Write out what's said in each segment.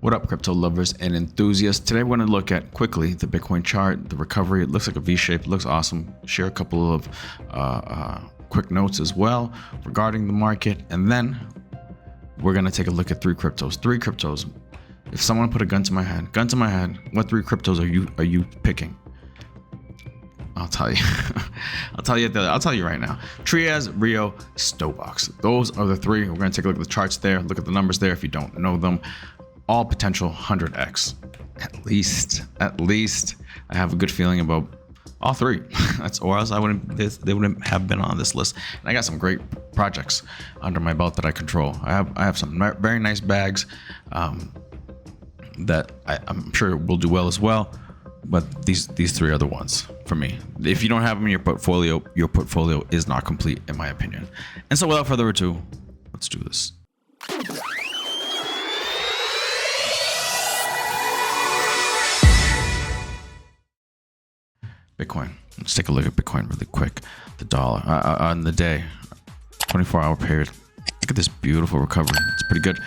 What up, crypto lovers and enthusiasts? Today we're going to look at quickly the Bitcoin chart, the recovery. It looks like a V-shape. It looks awesome. Share a couple of quick notes as well regarding the market. And then we're going to take a look at three cryptos. If someone put a gun to my head, what three cryptos are you picking? I'll tell you. I'll tell you right now. Trias, Rio, Stobox. Those are the three. We're going to take a look at the charts there, look at the numbers there if you don't know them. All potential 100x. At least. I have a good feeling about all three. Or else they wouldn't have been on this list. And I got some great projects under my belt that I control. I have some very nice bags that I'm sure will do well as well. But these three are the ones for me. If you don't have them in your portfolio is not complete, in my opinion. And so without further ado, let's do this. Bitcoin. Let's take a look at Bitcoin really quick. The dollar on the day, 24-hour period. Look at this beautiful recovery. It's pretty good.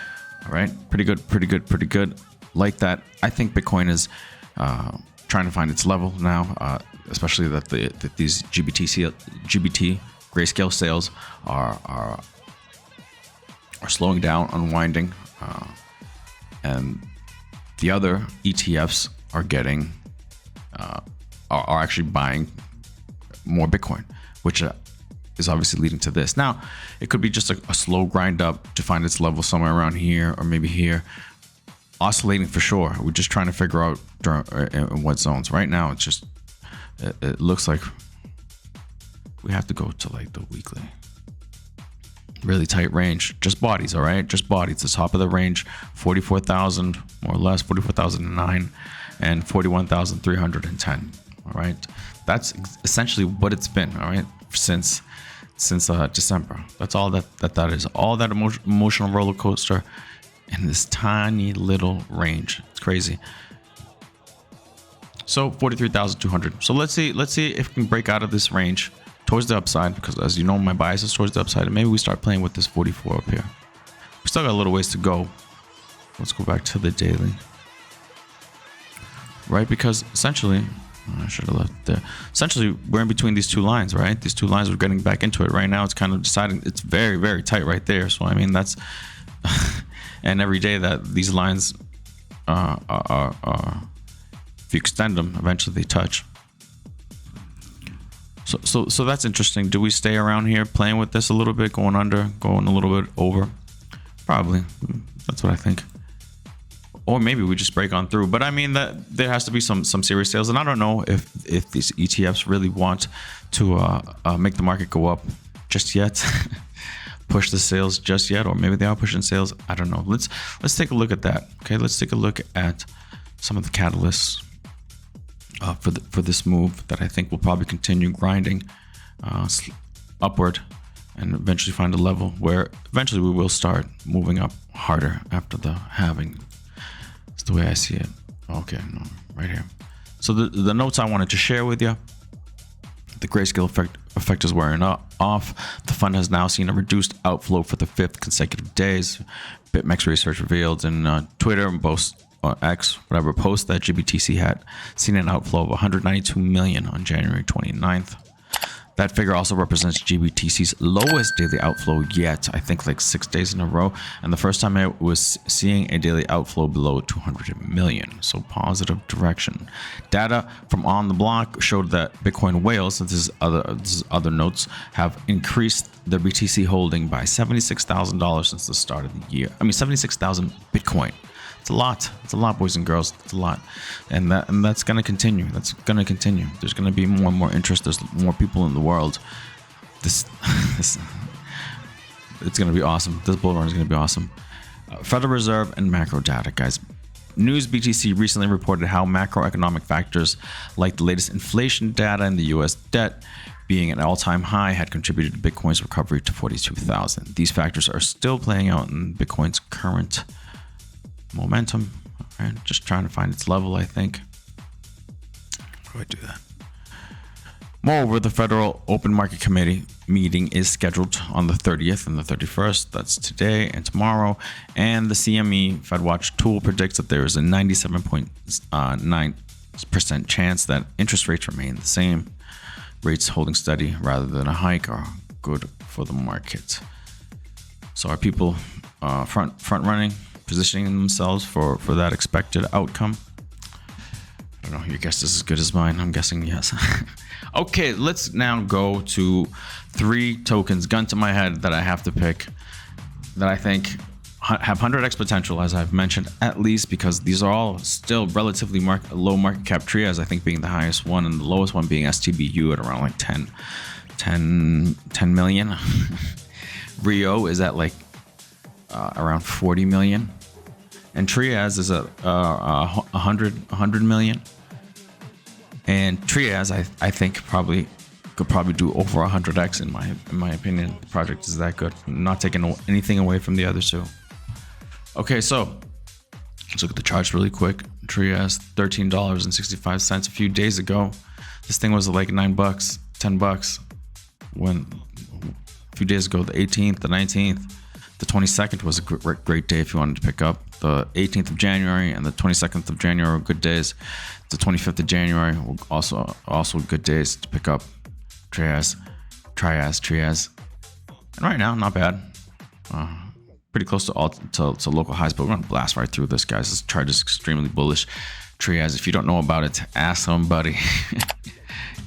All right, pretty good. Like that. I think Bitcoin is trying to find its level now, especially that these GBT grayscale sales are slowing down, unwinding, and the other ETFs are getting are actually buying more Bitcoin, which is obviously leading to this. Now, it could be just a slow grind up to find its level somewhere around here or maybe here. Oscillating for sure. We're just trying to figure out in what zones. Right now, it's just it looks like we have to go to like the weekly. Really tight range. Just bodies, all right? Just bodies. The top of the range, 44,000 more or less, 44,009 and 41,310. All right, that's essentially what it's been. All right, since December. That's all that is. All that emotional roller coaster in this tiny little range. It's crazy. So 43,200. So let's see if we can break out of this range towards the upside, because as you know, my bias is towards the upside, and maybe we start playing with this 44 up here. We still got a little ways to go. Let's go back to the daily. Right, because essentially, I should have left there. Essentially, we're in between these two lines, right? These two lines, we're getting back into it. Right now, it's kind of deciding. It's very, very tight right there. So, I mean, that's... and every day that these lines are if you extend them, eventually they touch. So that's interesting. Do we stay around here playing with this a little bit, going under, going a little bit over? Probably. That's what I think. Or maybe we just break on through. But I mean, that there has to be some serious sales, and I don't know if these ETFs really want to make the market go up just yet, push the sales just yet, or maybe they are pushing sales. I don't know. Let's take a look at that. Okay, let's take a look at some of the catalysts for this move that I think will probably continue grinding upward and eventually find a level where eventually we will start moving up harder after the halving. The way I see it. Okay, no, right here. So the notes I wanted to share with you: the grayscale effect is wearing off. The fund has now seen a reduced outflow for the 5th consecutive days. BitMEX research revealed in Twitter and X, whatever, post that GBTC had seen an outflow of 192 million on January 29th. That figure also represents GBTC's lowest daily outflow yet, I think like 6 days in a row, and the first time I was seeing a daily outflow below 200 million, so positive direction. Data from On the Block showed that Bitcoin whales, this is other notes, have increased their BTC holding by $76,000 since the start of the year. I mean, 76,000 Bitcoin. It's a lot. It's a lot, boys and girls. It's a lot, and that's gonna continue. That's gonna continue. There's gonna be more and more interest. There's more people in the world. This it's gonna be awesome. This bull run is gonna be awesome. Federal Reserve and macro data, guys. News BTC recently reported how macroeconomic factors like the latest inflation data and the U.S. debt being an all-time high had contributed to Bitcoin's recovery to 42,000. These factors are still playing out in Bitcoin's current momentum. All right, just trying to find its level, I think. How do I do that? Moreover, the Federal Open Market Committee meeting is scheduled on the 30th and the 31st. That's today and tomorrow. And the CME FedWatch tool predicts that there is a 97.9% chance that interest rates remain the same. Rates holding steady rather than a hike are good for the market. So are people front running, positioning themselves for that expected outcome? I don't know. Your guess is as good as mine. I'm guessing yes. Okay, let's now go to 3 tokens, gun to my head, that I have to pick that I think have 100x potential, as I've mentioned, at least, because these are all still relatively low market cap. Trias, I think, being the highest one, and the lowest one being STBU at around like 10 million. Rio is at like around 40 million. And Trias is at 100 million. And Trias, I think, could probably do over 100x in my opinion. The project is that good. I'm not taking anything away from the other two. Okay, so let's look at the charts really quick. Trias, $13.65 a few days ago. This thing was like $9, $10 when a few days ago, the 18th, the 19th, the 22nd was a great day if you wanted to pick up. The 18th of January and the 22nd of January were good days. The 25th of January were also good days to pick up Trias. And right now, not bad. Pretty close to local highs, but we're gonna blast right through this, guys. This chart is extremely bullish. Trias, if you don't know about it, ask somebody.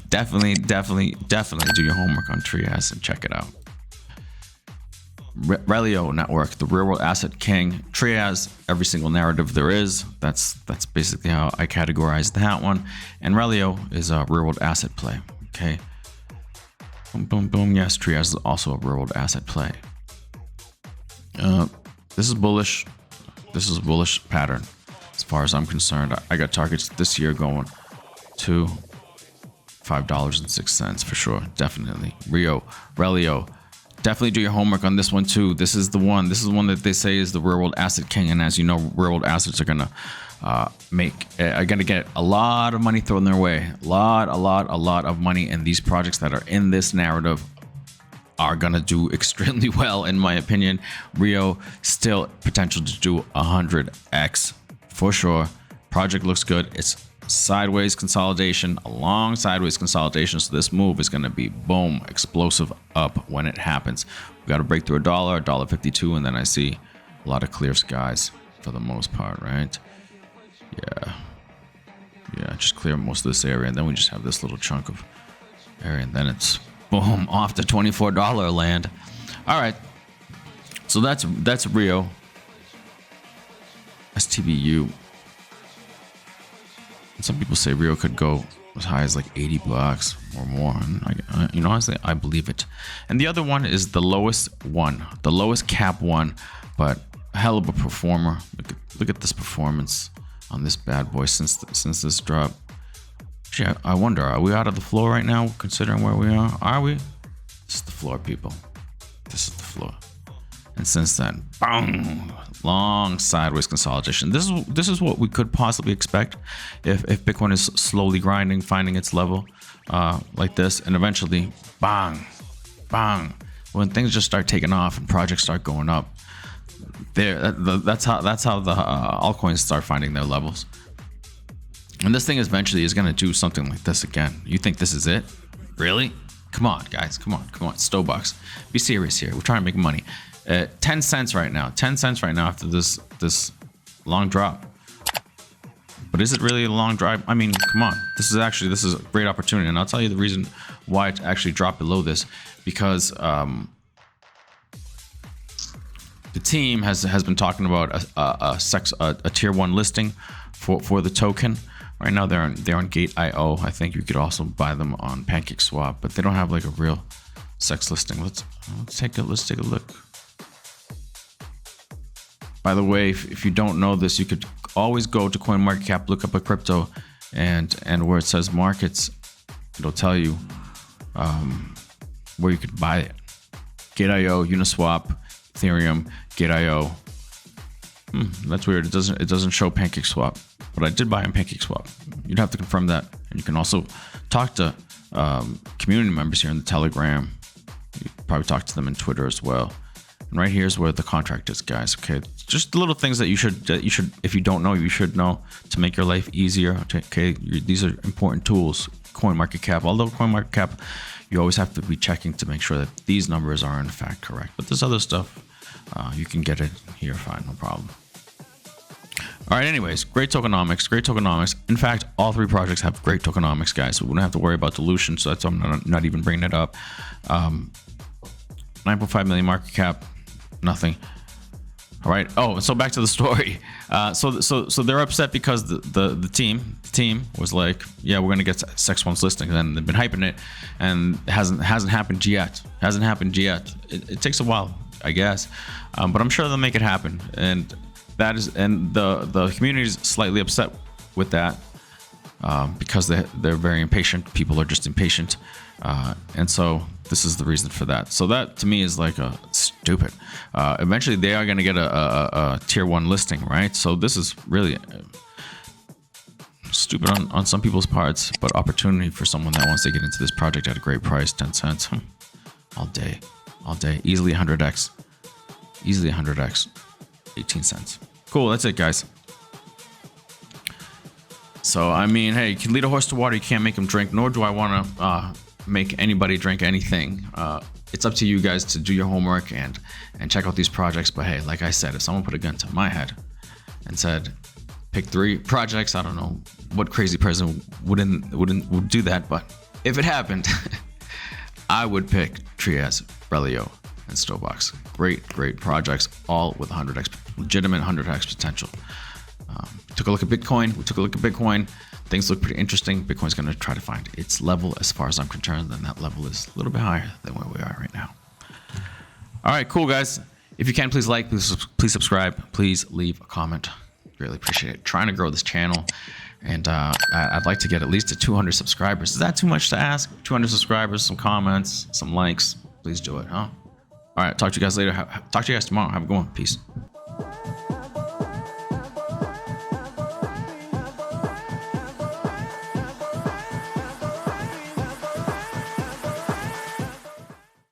definitely do your homework on Trias and check it out. Relio network, the real world asset king. Trias, every single narrative there is. That's basically how I categorize that one. And Relio is a real world asset play. Okay. Boom, boom, boom. Yes, Trias is also a real world asset play. This is bullish. This is a bullish pattern as far as I'm concerned. I got targets this year going to $5.06 for sure. Definitely. Relio. Definitely do your homework on this one too. This is the one that they say is the real world asset king. And as you know, real world assets are gonna get a lot of money thrown their way. A lot of money. And these projects that are in this narrative are gonna do extremely well, in my opinion. Rio still potential to do 100x for sure. Project looks good. It's sideways consolidation, a long sideways consolidation. So this move is going to be boom, explosive up when it happens. We got to break through $1.52, and then I see a lot of clear skies for the most part, right? Yeah, just clear most of this area, and then we just have this little chunk of area, and then it's boom off the $24 land. All right, so that's Rio. STBU. Some people say Rio could go as high as like $80 or more, and honestly, I believe it. And the other one is the lowest cap one, but a hell of a performer. Look at this performance on this bad boy since this drop. Actually, I wonder, are we out of the floor right now, considering where we are? Are we? This is the floor, people. This is the floor. And since then, boom, long sideways consolidation. This is what we could possibly expect if Bitcoin is slowly grinding, finding its level like this, and eventually, bang, when things just start taking off and projects start going up. That's how the altcoins start finding their levels. And this thing eventually is going to do something like this again. You think this is it? Really? Come on, guys. Come on. Stobucks. Be serious here. We're trying to make money. 10 cents right now. 10 cents right now after this long drop. But is it really a long drive? I mean, come on. This is a great opportunity, and I'll tell you the reason why it actually dropped below this, because the team has been talking about a tier 1 listing for the token. Right now they're on Gate.io. I think you could also buy them on PancakeSwap, but they don't have like a real sex listing. Let's take a look. By the way, if you don't know this, you could always go to CoinMarketCap, look up a crypto, and where it says markets, it'll tell you where you could buy it. Gate.io, Uniswap, Ethereum, Gate.io. That's weird. It doesn't show PancakeSwap, but I did buy on PancakeSwap. You'd have to confirm that, and you can also talk to community members here in the Telegram. probably talk to them in Twitter as well. And right here's where the contract is, guys. Okay, just the little things that you should, if you don't know, you should know to make your life easier. Okay, these are important tools. CoinMarketCap, although CoinMarketCap, you always have to be checking to make sure that these numbers are in fact correct. But this other stuff, you can get it here, fine, no problem. All right, anyways, great tokenomics, great tokenomics. In fact, all three projects have great tokenomics, guys. So we don't have to worry about dilution. So that's why I'm not even bringing it up. 9.5 million market cap, nothing. All right. Oh, so back to the story. So they're upset because the team was like, yeah, we're gonna get Sex 1's listing, and they've been hyping it, and it hasn't happened yet. Hasn't happened yet. It takes a while, I guess, but I'm sure they'll make it happen. And that is, and the community is slightly upset with that because they're very impatient. People are just impatient, and so this is the reason for that. So that to me is like a stupid. Eventually, they are going to get a tier 1 listing, right? So this is really stupid on some people's parts, but opportunity for someone that wants to get into this project at a great price, 10 cents, all day, easily 100x, 18 cents. Cool, that's it, guys. So I mean, hey, you can lead a horse to water, you can't make him drink, nor do I want to make anybody drink anything. It's up to you guys to do your homework and check out these projects. But hey, like I said, if someone put a gun to my head and said pick 3 projects, I don't know what crazy person would do that, but if it happened, I would pick Trias, Relio, and Stobox. Great projects, all with 100x, legitimate 100x potential. Took a look at Bitcoin. Things look pretty interesting. Bitcoin's going to try to find its level as far as I'm concerned, and that level is a little bit higher than where we are right now. All right, cool, guys. If you can, please like, please subscribe, please leave a comment. Really appreciate it. Trying to grow this channel, and I'd like to get at least to 200 subscribers. Is that too much to ask? 200 subscribers, some comments, some likes. Please do it, huh? All right, talk to you guys later. Talk to you guys tomorrow. Have a good one. Peace.